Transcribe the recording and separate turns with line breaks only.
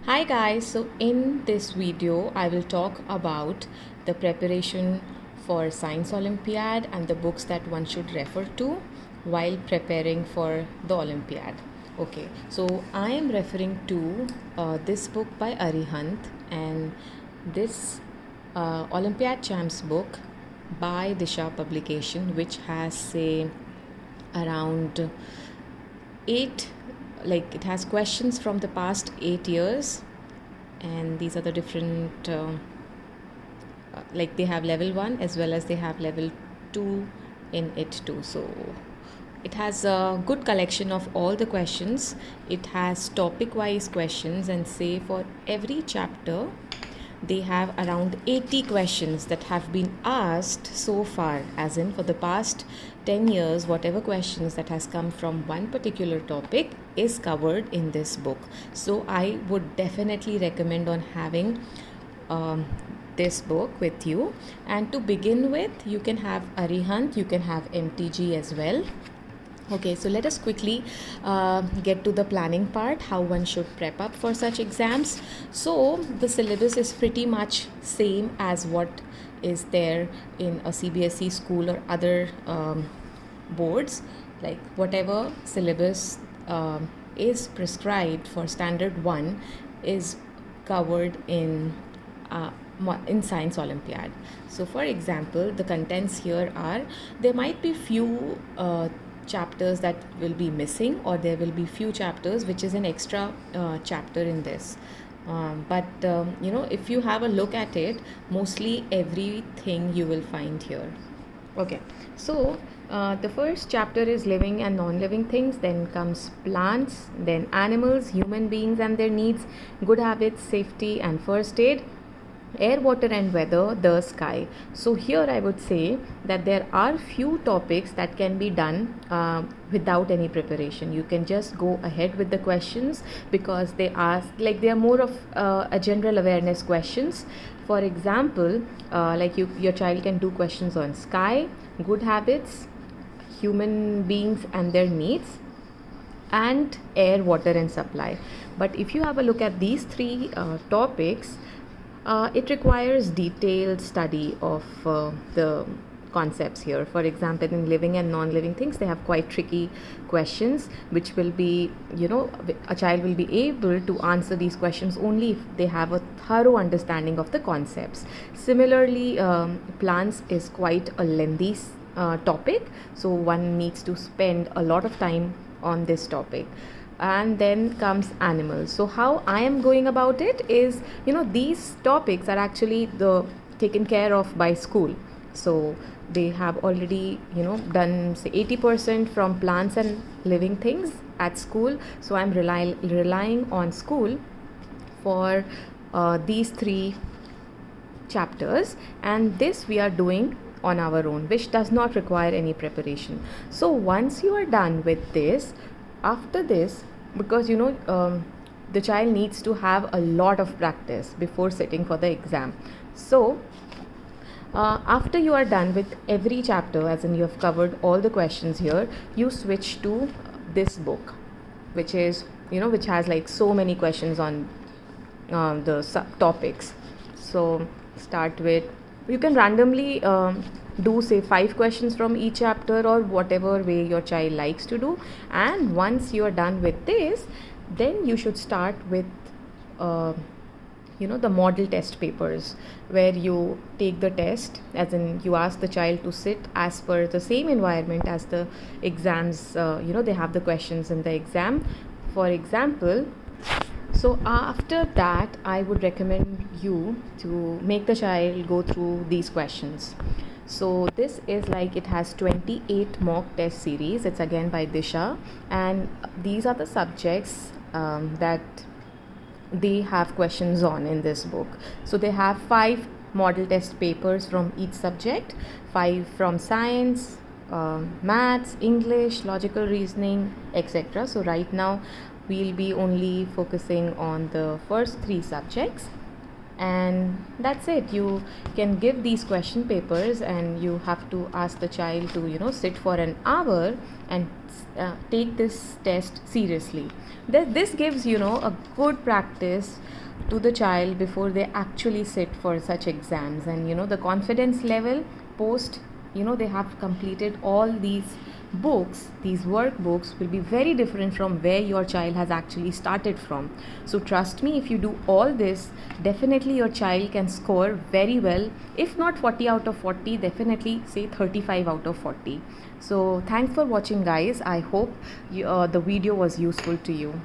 Hi guys, so in this video I will talk about the preparation for Science Olympiad and the books that one should refer to while preparing for the Olympiad. Okay, so I am referring to this book by Arihant and this Olympiad Champs book by Disha Publication, which has say around eight, like it has questions from the past 8 years, and these are the different like they have level 1 as well as they have level 2 in it too. So it has a good collection of all the questions. It has topic wise questions, and say for every chapter they have around 80 questions that have been asked so far, as in for the past 10 years whatever questions that has come from one particular topic is covered in this book. So I would definitely recommend on having this book with you. And to begin with, you can have Arihant, you can have MTG as well. Okay, so let us quickly get to the planning part, how one should prep up for such exams. So the syllabus is pretty much same as what is there in a CBSE school or other boards. Like whatever syllabus is prescribed for standard 1 is covered in Science Olympiad. So for example, the contents here are, there might be few chapters that will be missing, or there will be few chapters which is an extra chapter in this, but if you have a look at it, mostly everything you will find here. Okay, so the first chapter is living and non-living things, then comes plants, then animals, human beings and their needs, good habits, safety and first aid, air, water and weather, the sky. So here I would say that there are few topics that can be done without any preparation. You can just go ahead with the questions because they are more of a general awareness questions. For example, your child can do questions on sky, good habits, human beings and their needs, and air, water and supply. But if you have a look at these three topics, it requires detailed study of the concepts here. For example, in living and non-living things, they have quite tricky questions, which will be, a child will be able to answer these questions only if they have a thorough understanding of the concepts. Similarly, plants is quite a lengthy topic, so one needs to spend a lot of time on this topic. And then comes animals. So how I am going about it is, these topics are actually taken care of by school. So they have already done say 80% from plants and living things at school. So I'm relying on school for these three chapters, and this we are doing on our own, which does not require any preparation. So once you are done with this, after this, because the child needs to have a lot of practice before sitting for the exam. So after you are done with every chapter, as in you have covered all the questions here, you switch to this book, which is which has like so many questions on the subtopics. So start with, you can randomly do say 5 questions from each chapter, or whatever way your child likes to do. And once you are done with this, then you should start with the model test papers, where you take the test, as in you ask the child to sit as per the same environment as the exams. They have the questions in the exam, for example. So after that, I would recommend you to make the child go through these questions. So this is like, it has 28 mock test series. It's again by Disha, and these are the subjects that they have questions on in this book. So they have 5 model test papers from each subject, 5 from science, maths, English, logical reasoning, etc. So right now we'll be only focusing on the first 3 subjects, and that's it. You can give these question papers, and you have to ask the child to sit for an hour and take this test seriously. This gives a good practice to the child before they actually sit for such exams. And the confidence level post they have completed all these books, these workbooks, will be very different from where your child has actually started from. So trust me, if you do all this, definitely your child can score very well. If not 40 out of 40, definitely say 35 out of 40. So thanks for watching, guys. I hope the video was useful to you.